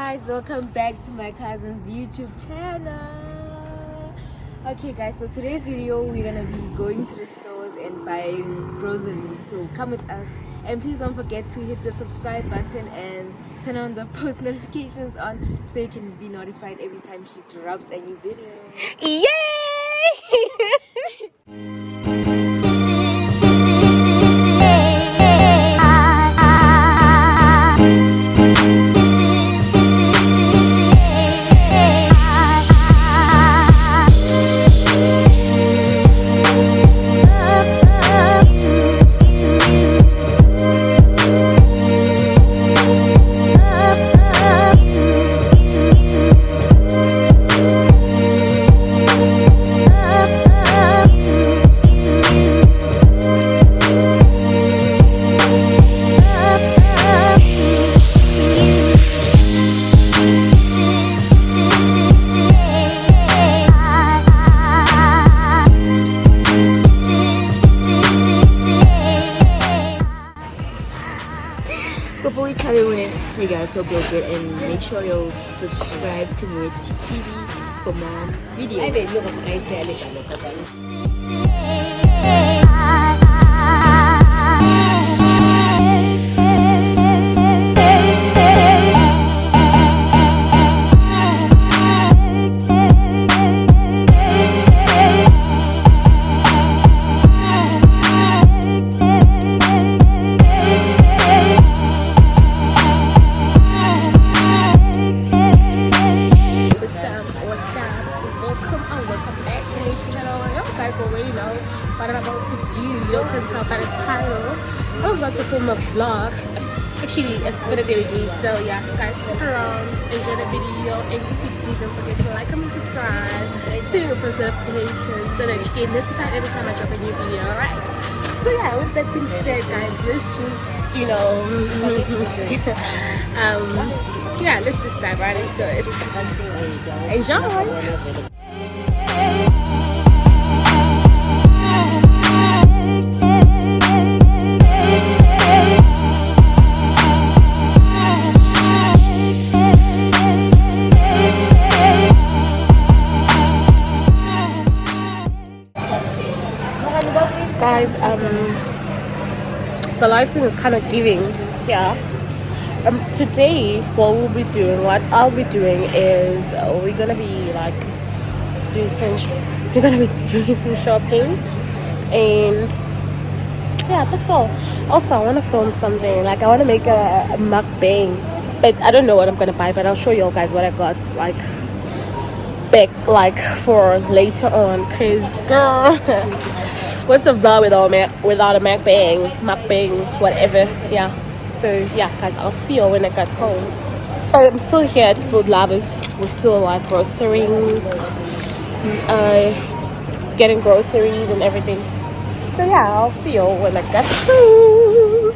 guys, welcome back to my cousin's YouTube channel. Okay guys, so today's video we're gonna be going to the stores and buying groceries, so come with us, and please don't forget to hit the subscribe button and turn on the post notifications on so you can be notified every time she drops a new video. Yay! Before we cut it with, hey guys, hope you're good, and make sure you subscribe to my TV for more videos. Welcome back to my channel. You guys already know what I'm about to do. You can tell by the title. I'm about to film a vlog. Actually, it's birthday with me. So yeah, so guys, stick around, enjoy the video, and if you do, don't forget to like, comment, subscribe, turn on post notifications so that you get notified every time I drop a new video. Alright. So yeah, with that being said, guys, let's just yeah, let's just dive right into it. Enjoy. Guys, the lighting is kind of giving here. Today, what I'll be doing is we're gonna be doing some shopping, and yeah, that's all. Also, I want to film something. I want to make a mukbang, but I don't know what I'm gonna buy. But I'll show you guys what I got back for later on. Cause girl, what's the vlog without a mukbang, whatever. Yeah. So yeah, guys, I'll see you when I get home. I'm still here at Food Lovers. We're still grocerying, getting groceries and everything. So yeah, I'll see you when I get home.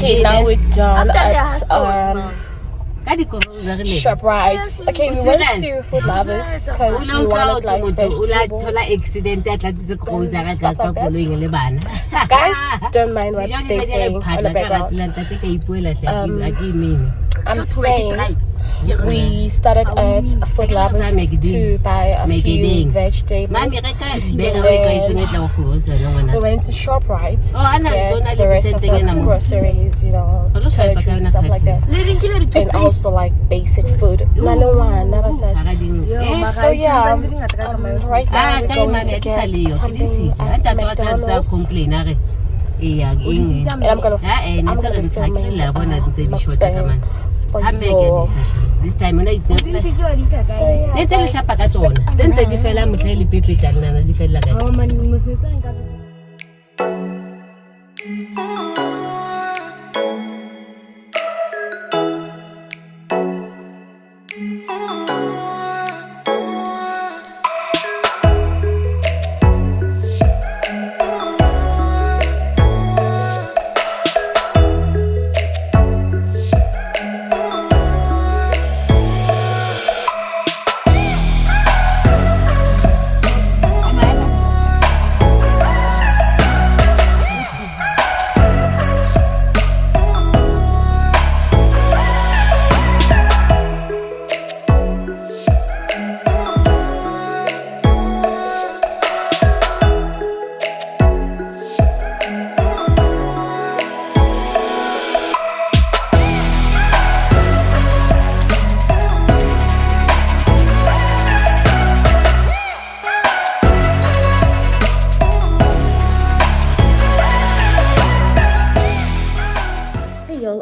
Okay, now we're done at ShopRite. Okay, we went to Food Lovers because we wanted like vegetables and stuff like that. Guys, don't mind what they say on the background. I'm saying we started at Food Lovers to buy a few vegetables. We went to ShopRite to get the rest of the groceries, you know, toiletries and stuff like that. And also like basic food. So yeah, right now we're going to get something at McDonald's. And I'm gonna film mukbang for you. This time when I do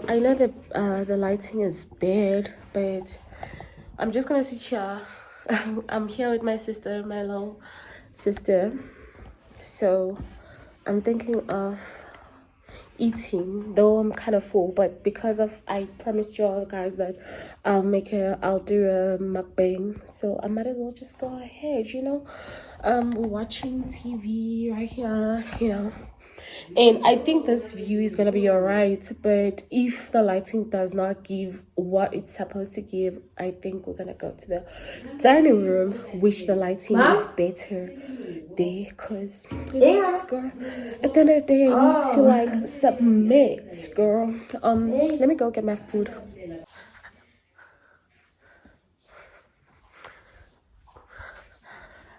I know that the lighting is bad, but I'm just gonna sit here. I'm here with my sister, my little sister. So I'm thinking of eating, though I'm kind of full, but because of I promised you all guys that I'll do a mukbang, so I might as well just go ahead, you know. We're watching TV right here, you know. And I think this view is gonna be alright, but if the lighting does not give what it's supposed to give, I think we're gonna go to the dining room, which the lighting is better there. Cause girl, at the end of the day, I need to like submit, girl. Let me go get my food.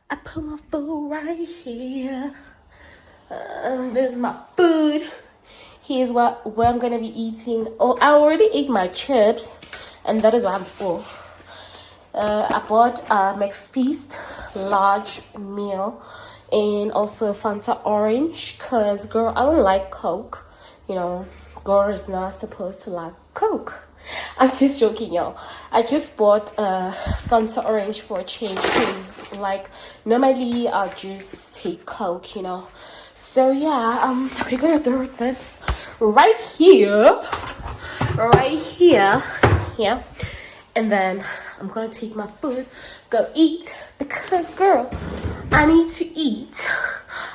I put my food right here. There's my food. Here's where I'm gonna be eating. Oh, I already ate my chips, and that is why I'm full. I bought a McFeast large meal and also Fanta orange, cause girl, I don't like Coke. You know, girl is not supposed to like Coke. I'm just joking, y'all. I just bought a Fanta orange for a change, because like normally I'll just take Coke, you know. So yeah, we're gonna do this right here, yeah. And then I'm gonna take my food, go eat, because girl, I need to eat.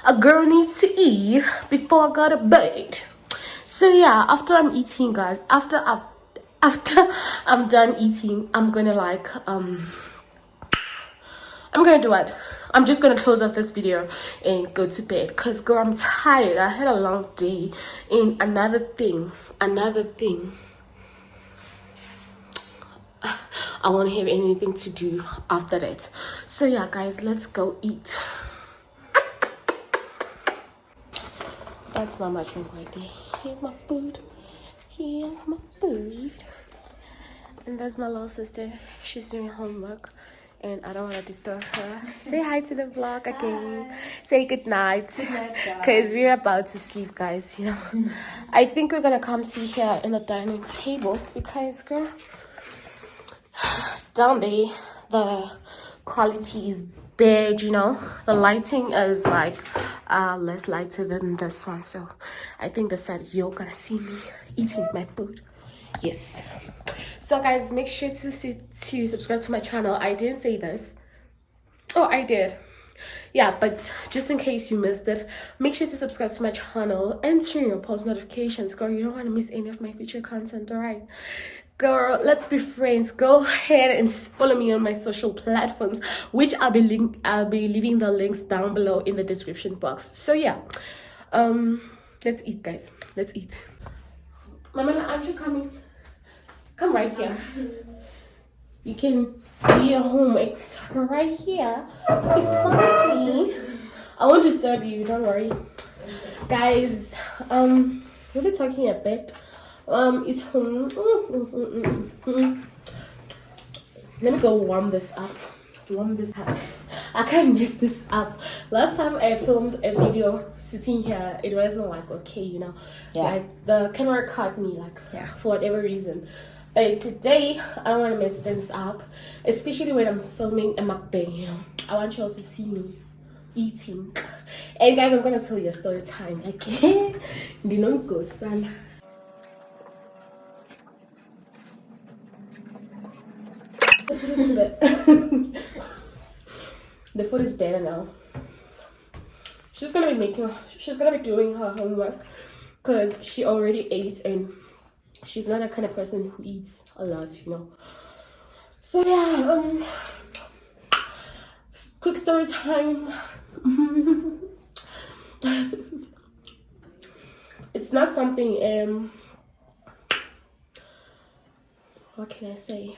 A girl needs to eat before I go to bed. So yeah, after I'm eating, guys, after I'm done eating, I'm gonna like I'm gonna do what? I'm just gonna close off this video and go to bed, because girl, I'm tired. I had a long day. And another thing, I won't have anything to do after that. So yeah, guys, let's go eat. That's not my drink right there. Here's my food. And that's my little sister. She's doing homework, and I don't want to disturb her. Say hi to the vlog again. Hi. Say good night, because we're about to sleep, guys, you know. I think we're gonna come sit here in the dining table, because girl, down there the quality is bad, you know. The lighting is like less lighter than this one, so I think this side you're gonna see me eating my food. Yes. So guys, make sure to subscribe to my channel. I didn't say this. Oh, I did. Yeah, but just in case you missed it, make sure to subscribe to my channel and turn your post notifications, girl. You don't want to miss any of my future content, all right? Girl, let's be friends. Go ahead and follow me on my social platforms, which I'll be leaving the links down below in the description box. So yeah, let's eat, guys. Let's eat. Mama, aren't you coming? Come right here. You can do your homeworks right here beside me. I won't disturb you, don't worry. Guys, we'll be talking a bit. It's let me go warm this up. I can't mess this up. Last time I filmed a video sitting here, it wasn't like okay, you know. Yeah. Like the camera caught me, like for whatever reason. But today I don't want to mess things up, especially when I'm filming a mukbang, you know. I want you all to see me eating. And guys, I'm gonna tell you a story time. Okay? Dinong go son. The food is better now. She's gonna be doing her homework because she already ate and she's not the kind of person who eats a lot, you know. So yeah, quick story time. It's not something what can I say?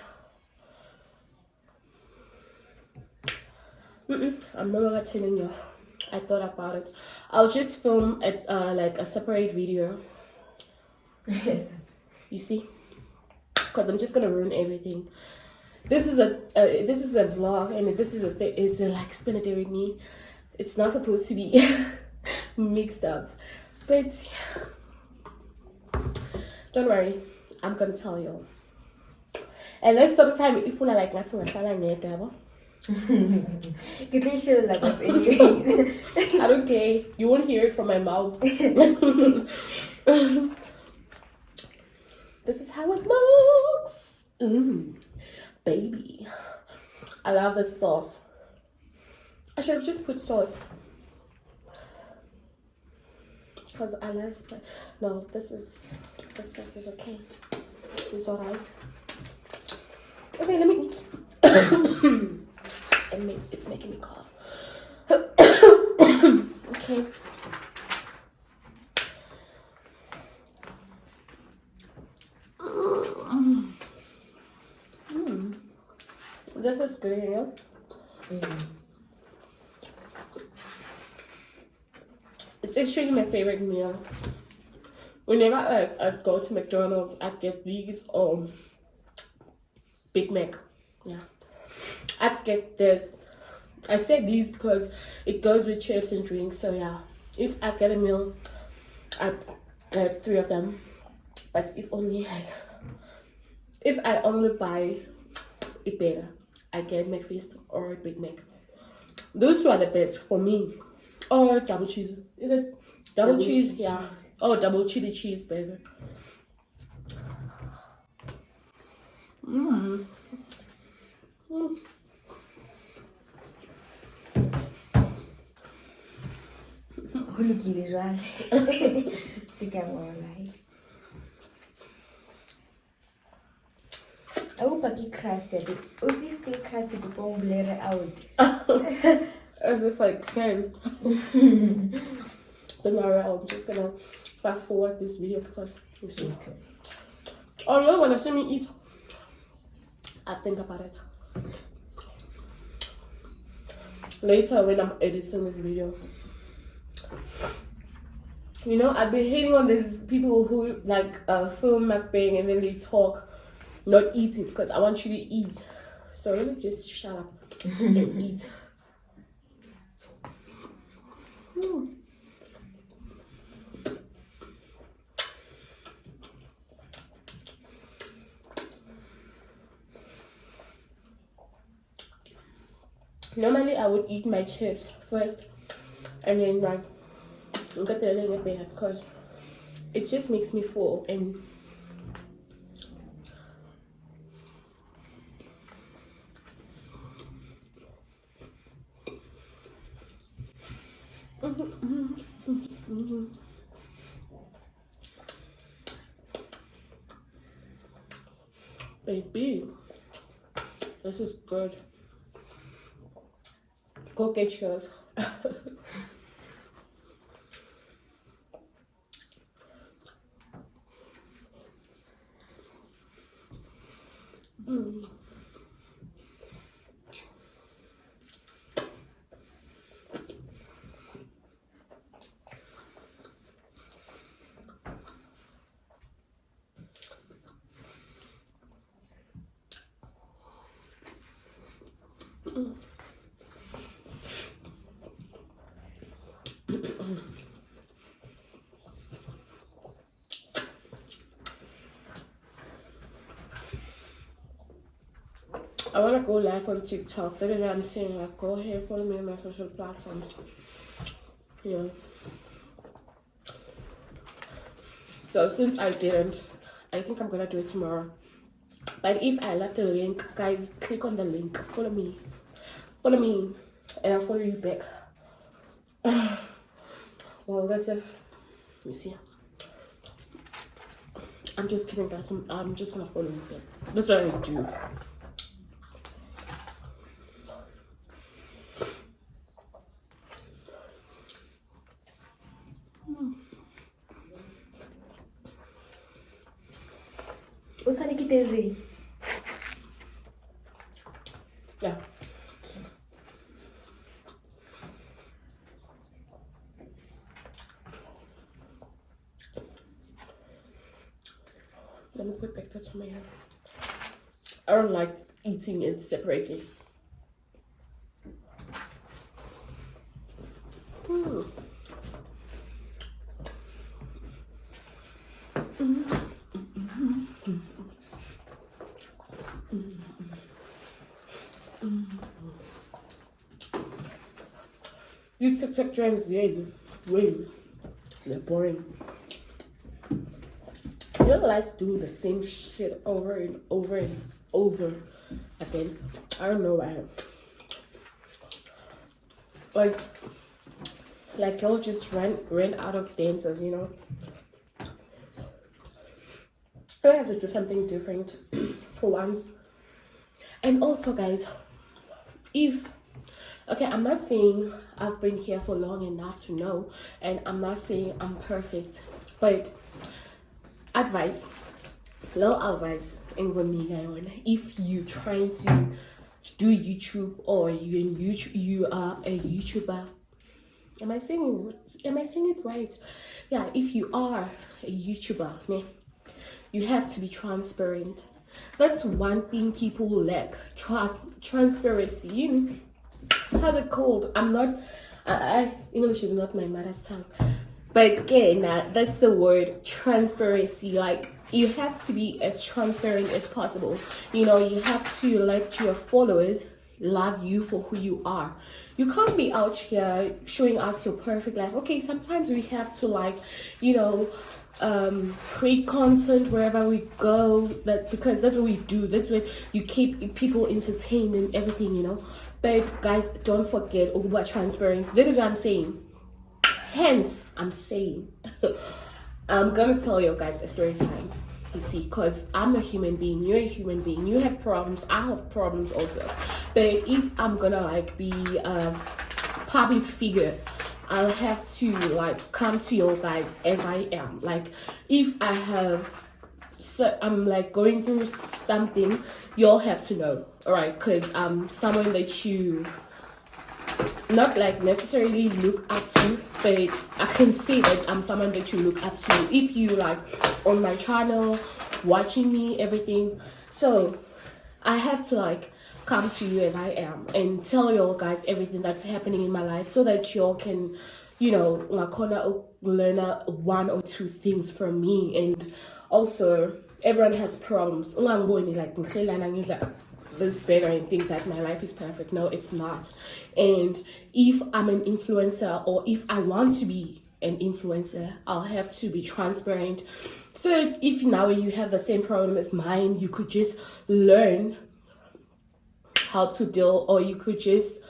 I'm no longer telling you. I thought about it. I'll just film it like a separate video. You see, because I'm just gonna ruin everything. This is a vlog, and this is it's like spend a day with me. It's not supposed to be mixed up, but don't worry, I'm gonna tell you. And let's start the time if you like nothing like that. Can you show like us anyway? I don't care. You won't hear it from my mouth. This is how it looks. Ooh, baby. I love this sauce. I should have just put sauce. Because I love spice. No, this sauce is okay. It's alright. Okay, let me eat. It's making me cough. Okay. This is good, you know. It's actually my favorite meal. Whenever I go to McDonald's, I get these Big Mac. Yeah, I get this. I said these because it goes with chips and drinks. So yeah, if I get a meal, I get 3 of them. But if I only buy a better, I get McFeast or a Big Mac. Those 2 are the best for me. Or double cheese. Is it double cheese? Yeah. Oh, double chili cheeseburger. Oh, look at this one. C'est qu'à moi, là. I hope I get crusted. Also, if they crusted, the bomb blare out. As if I can. Don't worry, I'm just gonna fast forward this video because you see. Okay. Although when I see me eat, I think about it. Later when I'm editing this video. You know, I've been hating on these people who like film mukbang and then they talk, not eating, because I want you to eat. So let me just shut up and eat. Normally I would eat my chips first and then like get the little bit because it just makes me full. And Baby, this is good. Go get yours. I want to go live on TikTok. That is what I'm saying. Like, go ahead, follow me on my social platforms. Yeah. So since I didn't, I think I'm gonna do it tomorrow. But if I left a link, guys, click on the link. Follow me, and I'll follow you back. Well, that's it. Let me see. I'm just kidding, guys. I'm just gonna follow you back. That's what I do. Usani kitezi. Yeah. Let me put back the tomato. I don't like eating it separately. These TikTok trends, they're boring. I don't like doing the same shit over and over and over again. I don't know why. Like y'all just ran out of dances, you know. I have to do something different for once. And also, guys, okay, I'm not saying I've been here for long enough to know, and I'm not saying I'm perfect, but advice, little advice, if you trying to do YouTube or you are a YouTuber. Am I saying it right? Yeah, if you are a YouTuber, you have to be transparent. That's one thing people lack. Transparency. You know, how's it called? I'm not English is not my mother's tongue, but again, that's the word, transparency. Like, you have to be as transparent as possible. You know, you have to let your followers love you for who you are. You can't be out here showing us your perfect life. Okay, sometimes we have to, like, you know, create content wherever we go, because that's what we do. That's what you keep people entertained and everything, you know. But guys, don't forget about transparent. That is what I'm saying. Hence, I'm saying I'm gonna tell you guys a story time. You see, because I'm a human being, you're a human being, you have problems, I have problems also. But if I'm gonna like be a public figure, I'll have to like come to you guys as I am. Like, if I have, so I'm like going through something, you'll have to know, all right? Because I'm someone that you not like necessarily look up to, but I can say that I'm someone that you look up to if you like on my channel, watching me, everything. So I have to like come to you as I am and tell y'all guys everything that's happening in my life, so that y'all can, you know, learn one or two things from me. And also, everyone has problems. Like this better and think that my life is perfect. No, it's not. And if I'm an influencer, or if I want to be an influencer, I'll have to be transparent. So if now you have the same problem as mine, you could just learn how to deal, or you could just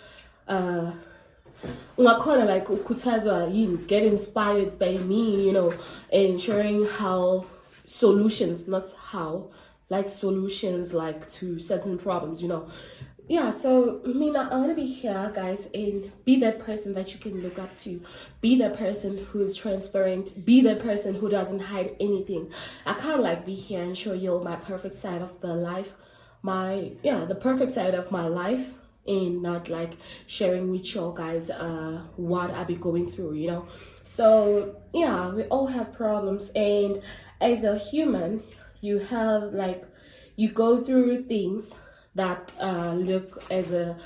ungakhona like ukhuthazwa yini, get inspired by me, you know, and sharing how solutions, not how, like solutions like to certain problems, you know. Yeah, so Mina, I want to be here, guys, and be that person that you can look up to. Be the person who is transparent. Be the person who doesn't hide anything. I can't like be here and show you my perfect side of the life, the perfect side of my life, and not like sharing with you guys what I be going through, you know. So yeah, we all have problems, and as a human, you have like, you go through things that look as a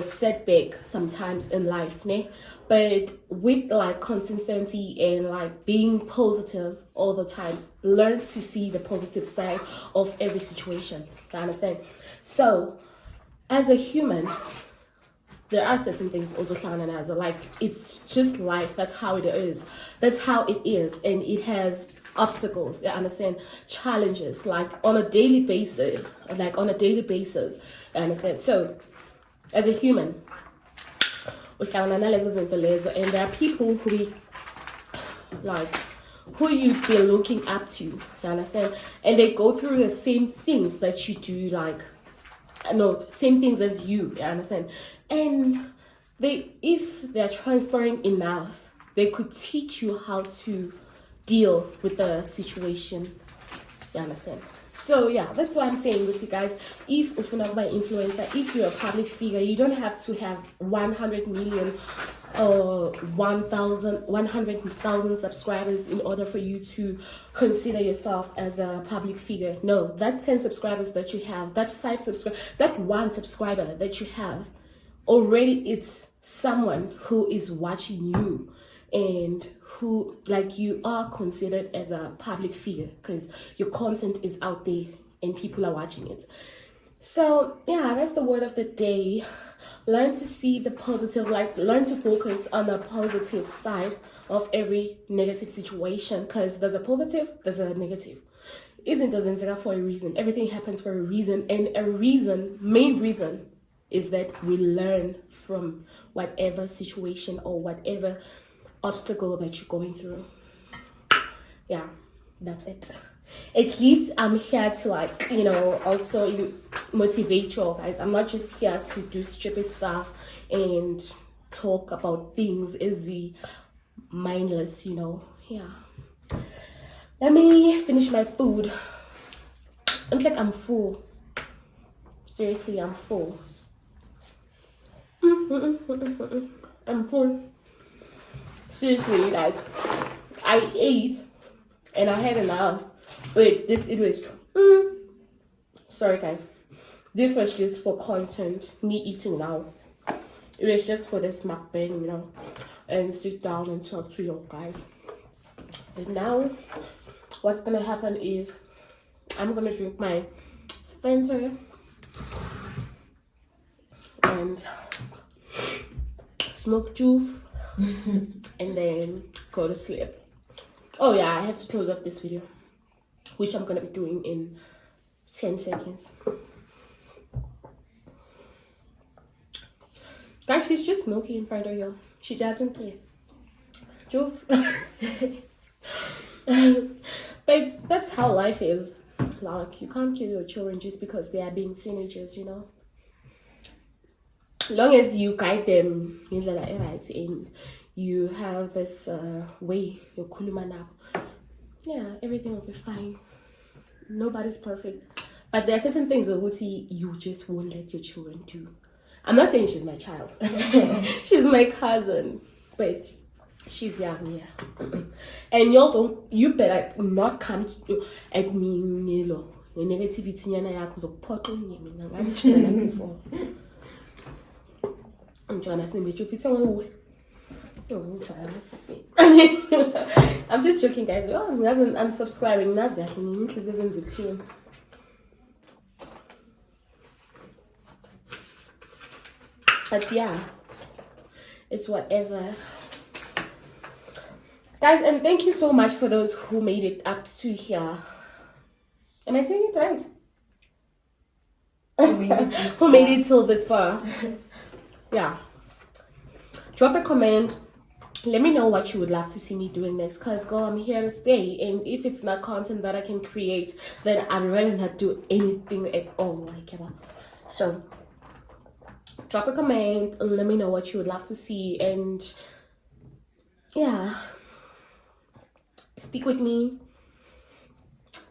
setback sometimes in life, ne? But with like consistency and like being positive all the time, learn to see the positive side of every situation. You understand? So as a human, there are certain things also like, it's just life. That's how it is. That's how it is, and it has obstacles, you understand, challenges, like on a daily basis, you understand. So as a human, and there are people who you'd be looking up to, you understand, and they go through the same things that you do, like, no, same things as you understand, and if they're transparent enough, they could teach you how to deal with the situation, you understand. So yeah, that's what I'm saying with you guys. If you're not my influencer, if you're a public figure, you don't have to have 100 million or 100,000 subscribers in order for you to consider yourself as a public figure. No, that 10 subscribers that you have, that 1 subscriber that you have, already it's someone who is watching you, and who, like, you are considered as a public figure because your content is out there and people are watching it. So yeah, that's the word of the day. Learn to see the positive, like learn to focus on the positive side of every negative situation, because there's a positive, there's a negative. Isn't doesn't for a reason. Everything happens for a reason, and main reason is that we learn from whatever situation or whatever obstacle that you're going through. Yeah, that's it. At least I'm here to, like, you know, also motivate you all guys. I'm not just here to do stupid stuff and talk about things easy, mindless, you know. Yeah, let me finish my food. I'm like, I'm full. Seriously, I'm full. I'm full. Seriously, like, I ate and I had enough. Wait, sorry guys, this was just for content, me eating now. It was just for this mukbang, you know, and sit down and talk to you guys. And now what's gonna happen is I'm gonna drink my Fanta and smoke juice and then go to sleep. Oh yeah, I have to close off this video, which I'm gonna be doing in 10 seconds. Guys, she's just smoking in front of you. She doesn't care. Juice. But that's how life is. Like, you can't kill your children just because they are being teenagers, you know. Long as you guide them in the right, and you have this way you're kuluma now, yeah, everything will be fine. Nobody's perfect, but there are certain things that you just won't let your children do. I'm not saying she's my child. She's my cousin, but she's young, yeah. And you better not come at me, Nilo. Negativity I'm trying to say, I'm just joking, guys. Oh, he hasn't unsubscribing. But yeah, it's whatever. Guys, and thank you so much for those who made it up to here. Am I saying it right? Who made it till this far? Yeah. drop a comment. Let me know what you would love to see me doing next, because girl, I'm here to stay. And if it's not content that I can create, then I'd rather not do anything at all. So drop a comment, let me know what you would love to see, and yeah, stick with me,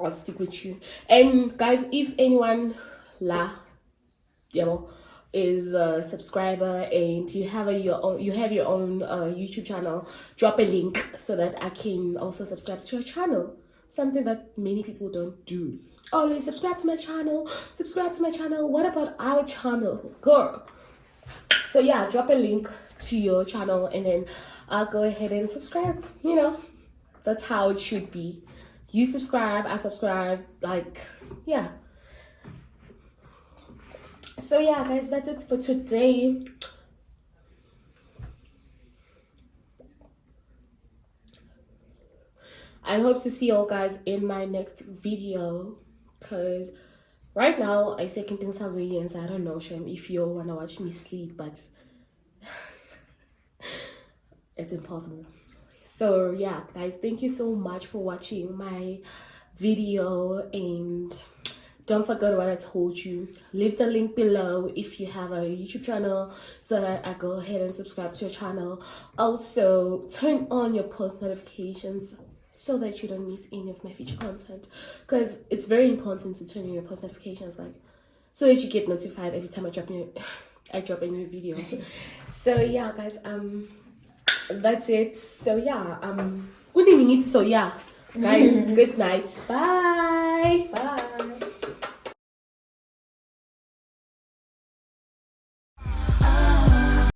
I'll stick with you. And guys, if anyone is a subscriber and you have your own YouTube channel, drop a link so that I can also subscribe to your channel. Something that many people don't do. Always subscribe to my channel. What about our channel, girl? So yeah, drop a link to your channel and then I'll go ahead and subscribe. That's how it should be. You subscribe, I subscribe, yeah. So yeah, guys, that's it for today. I hope to see y'all guys in my next video, because right now I second things sounds really, and I don't know if you all wanna watch me sleep, but it's impossible. So yeah, guys, thank you so much for watching my video, and don't forget what I told you. Leave the link below if you have a YouTube channel so that I go ahead and subscribe to your channel. Also, turn on your post notifications so that you don't miss any of my future content, because it's very important to turn on your post notifications, so that you get notified every time I drop a new video. So yeah, guys, that's it. So yeah, good evening. So yeah, guys, good night. Bye.